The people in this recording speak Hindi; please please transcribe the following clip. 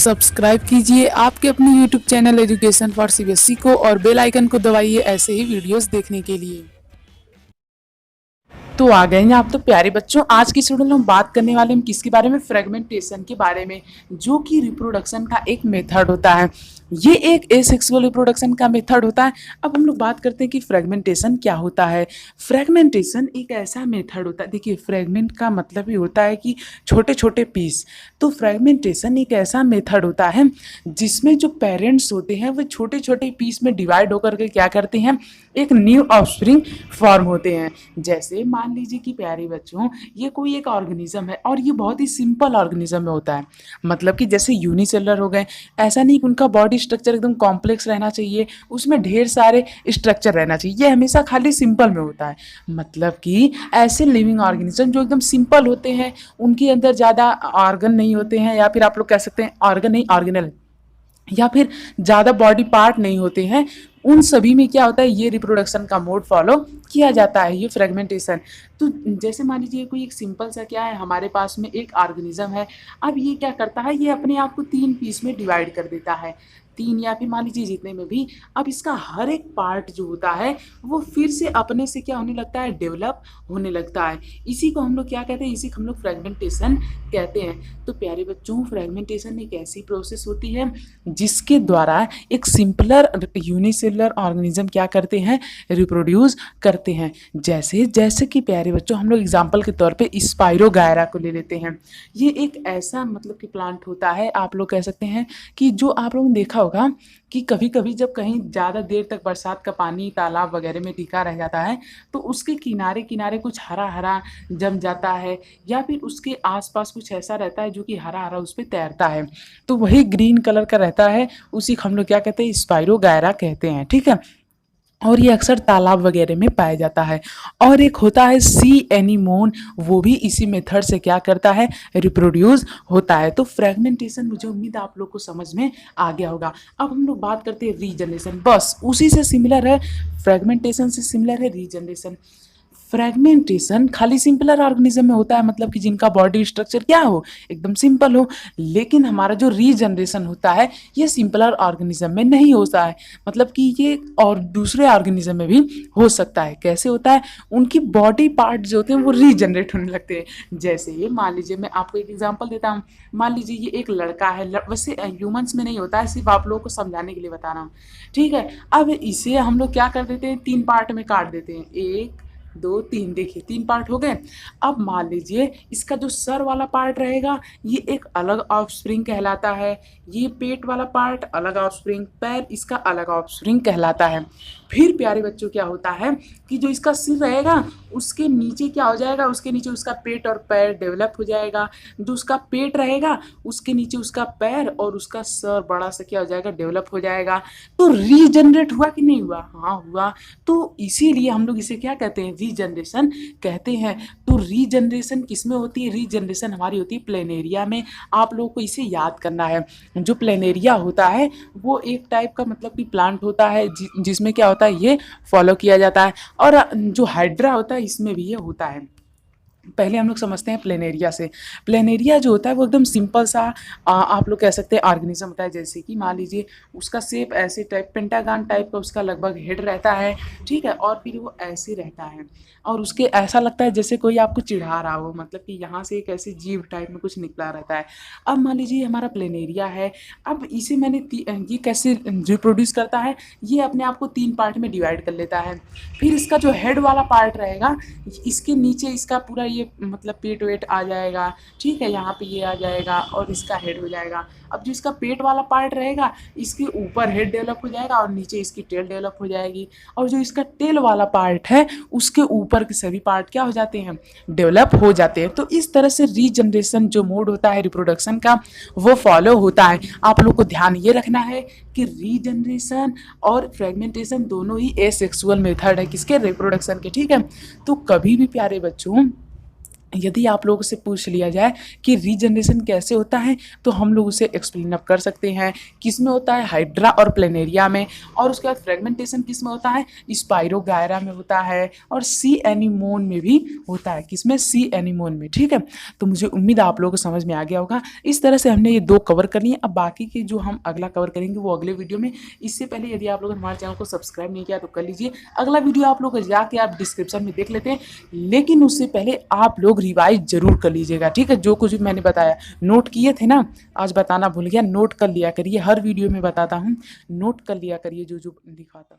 सब्सक्राइब कीजिए आपके अपने YouTube channel education for CBSE को और बेल आइकन को दबाइए ऐसे ही वीडियोस देखने के लिए। तो आ गए हैं आप तो प्यारे बच्चों, आज की शेड्यूल में हम बात करने वाले हैं किसके बारे में, फ्रेगमेंटेशन के बारे में, जो कि रिप्रोडक्शन का एक मेथड होता है। ये एक एसेक्सुअल रिप्रोडक्शन का मेथड होता है। अब हम लोग बात करते हैं कि फ्रेगमेंटेशन क्या होता है। फ्रेगमेंटेशन एक ऐसा मेथड होता है, देखिए फ्रेगमेंट का मतलब ही होता है कि छोटे छोटे पीस। तो फ्रेगमेंटेशन एक ऐसा मेथड होता है जिसमें जो पेरेंट्स होते हैं वो छोटे छोटे पीस में डिवाइड होकर के क्या करते हैं, एक न्यू ऑफस्प्रिंग फॉर्म होते हैं। जैसे मान लीजिए कि प्यारे बच्चों, ये कोई एक ऑर्गेनिज्म है और ये बहुत ही सिंपल ऑर्गेनिज्म में होता है। मतलब कि जैसे यूनिसेलुलर हो गए, ऐसा नहीं कि उनका बॉडी स्ट्रक्चर एकदम कॉम्प्लेक्स रहना चाहिए, उसमें ढेर सारे स्ट्रक्चर रहना चाहिए, ये हमेशा खाली सिंपल में होता है। मतलब कि ऐसे लिविंग ऑर्गेनिज्म जो एकदम सिंपल होते हैं, उनके अंदर ज़्यादा ऑर्गन नहीं होते हैं, या फिर आप लोग कह सकते हैं ऑर्गन नहीं ऑर्गेनल, या फिर ज़्यादा बॉडी पार्ट नहीं होते हैं, उन सभी में क्या होता है, ये रिप्रोडक्शन का मोड फॉलो किया जाता है, ये फ्रेगमेंटेशन। तो जैसे मान लीजिए कोई एक सिंपल सा क्या है, हमारे पास में एक ऑर्गेनिज्म है। अब ये क्या करता है, ये अपने आप को 3 पीस में डिवाइड कर देता है, 3 या फिर मान लीजिए जितने में भी। अब इसका हर एक पार्ट जो होता है वो फिर से अपने से क्या होने लगता है, डेवलप होने लगता है। इसी को हम लोग क्या कहते हैं, इसी को हम लोग फ्रेगमेंटेशन कहते हैं। तो प्यारे बच्चों, फ्रेगमेंटेशन एक ऐसी प्रोसेस होती है जिसके द्वारा एक सिंपलर यूनिसेलुलर ऑर्गेनिज्म क्या करते हैं, रिप्रोड्यूस करते हैं। जैसे जैसे कि प्यारे बच्चों, हम लोग एग्जांपल के तौर पे स्पाइरोगायरा को ले लेते हैं। ये एक ऐसा मतलब कि प्लांट होता है, आप लोग कह सकते हैं कि जो आप लोगों ने देखा होगा कि कभी कभी जब कहीं ज़्यादा देर तक बरसात का पानी तालाब वगैरह में टिका रह जाता है, तो उसके किनारे किनारे कुछ हरा हरा जम जाता है, या फिर उसके आसपास कुछ ऐसा रहता है जो कि हरा हरा उस पर तैरता है, तो वही ग्रीन कलर का रहता है, उसी को हम लोग क्या कहते हैं, स्पाइरोगायरा कहते हैं। ठीक है, और ये अक्सर तालाब वगैरह में पाया जाता है। और एक होता है सी एनीमोन, वो भी इसी मेथड से क्या करता है, रिप्रोड्यूस होता है। तो फ्रेगमेंटेशन, मुझे उम्मीद है आप लोग को समझ में आ गया होगा। अब हम लोग बात करते हैं रीजनरेशन, बस उसी से सिमिलर है, फ्रेगमेंटेशन से सिमिलर है रीजनरेशन। फ्रेगमेंटेशन खाली सिंपलर ऑर्गेनिज्म में होता है, मतलब कि जिनका बॉडी स्ट्रक्चर क्या हो, एकदम सिंपल हो। लेकिन हमारा जो रीजनरेशन होता है, ये सिंपलर ऑर्गेनिज्म में नहीं होता है, मतलब कि ये और दूसरे ऑर्गेनिज्म में भी हो सकता है। कैसे होता है, उनकी बॉडी पार्ट जो होते हैं वो रीजनरेट होने लगते हैं। जैसे ये मान लीजिए, मैं आपको एक एग्जांपल देता हूँ। मान लीजिए ये एक लड़का है, वैसे ह्यूमंस में नहीं होता है, सिर्फ आप लोगों को समझाने के लिए बता रहा हूँ। ठीक है, अब इसे हम लोग क्या कर देते हैं, 3 पार्ट में काट देते हैं, 1 2 3, देखिए 3 पार्ट हो गए। अब मान लीजिए इसका जो सर वाला पार्ट रहेगा, ये एक अलग ऑफस्प्रिंग कहलाता है, ये पेट वाला पार्ट अलग ऑफस्प्रिंग, पैर इसका अलग ऑफस्प्रिंग कहलाता है। फिर प्यारे बच्चों क्या होता है कि जो इसका सिर रहेगा उसके नीचे क्या हो जाएगा, उसके नीचे उसका पेट और पैर डेवलप हो जाएगा। जो उसका पेट रहेगा उसके नीचे उसका पैर और उसका सर बड़ा सा क्या हो जाएगा, डेवलप हो जाएगा। तो रीजनरेट हुआ कि नहीं हुआ, हाँ हुआ। तो इसीलिए हम लोग इसे क्या कहते हैं, रीजनरेशन कहते हैं। तो रीजनरेशन किस में होती है, रीजनरेशन हमारी होती है प्लेनेरिया में। आप लोगों को इसे याद करना है। जो प्लेनेरिया होता है वो एक टाइप का मतलब कि प्लांट होता है जिसमें क्या होता है, ये फॉलो किया जाता है। और जो हाइड्रा होता है इसमें भी ये होता है। पहले हम लोग समझते हैं प्लेनेरिया से। प्लेनेरिया जो होता है वो एकदम सिंपल सा आप लोग कह सकते हैं ऑर्गेनिज्म होता है। जैसे कि मान लीजिए उसका शेप ऐसे टाइप पेंटागन टाइप का उसका लगभग हेड रहता है। ठीक है, और फिर वो ऐसे रहता है और उसके ऐसा लगता है जैसे कोई आपको चिढ़ा रहा हो, मतलब कि यहाँ से एक ऐसी जीभ टाइप में कुछ निकला रहता है। अब मान लीजिए हमारा प्लेनेरिया है। अब इसे मैंने ये कैसे रिप्रोड्यूस करता है, ये अपने आप को 3 पार्ट में डिवाइड कर लेता है। फिर इसका जो हेड वाला पार्ट रहेगा, इसके नीचे इसका पूरा ये मतलब पेट वेट आ जाएगा। ठीक है, यहाँ पे ये आ जाएगा और इसका हेड हो जाएगा। अब जो इसका पेट वाला पार्ट रहेगा, इसके ऊपर हेड डेवलप हो जाएगा और नीचे इसकी टेल डेवलप हो जाएगी। और जो इसका टेल वाला पार्ट है उसके ऊपर के सभी पार्ट क्या हो जाते हैं, डेवलप हो जाते हैं। तो इस तरह से रीजनरेशन जो मोड होता है रिप्रोडक्शन का, वो फॉलो होता है। आप लोग को ध्यान ये रखना है कि रीजनरेशन और फ्रेगमेंटेशन दोनों ही एसेक्सुअल मेथड है, किसके, रिप्रोडक्शन के। ठीक है, तो कभी भी प्यारे बच्चों यदि आप लोगों से पूछ लिया जाए कि रीजनरेशन कैसे होता है, तो हम लोग उसे एक्सप्लेन अप कर सकते हैं। किस में होता है? हाइड्रा और प्लेनेरिया में। और उसके बाद फ्रेगमेंटेशन किस में होता है? स्पाइरोगायरा में होता है और सी एनीमोन में भी होता है। किस में? सी एनीमोन में। ठीक है, तो मुझे उम्मीद है आप लोगों को समझ में आ गया होगा। इस तरह से हमने ये 2 कवर कर लिए। अब बाकी के जो हम अगला कवर करेंगे वो अगले वीडियो में। इससे पहले यदि आप लोगों ने हमारे चैनल को सब्सक्राइब नहीं किया तो कर लीजिए। अगला वीडियो आप लोग जाके आप डिस्क्रिप्शन में देख लेते हैं, लेकिन उससे पहले आप लोग रिवाइज जरूर कर लीजिएगा। ठीक है, जो कुछ भी मैंने बताया नोट किए थे ना, आज बताना भूल गया, नोट कर लिया करिए। हर वीडियो में बताता हूँ, नोट कर लिया करिए जो जो लिखा था।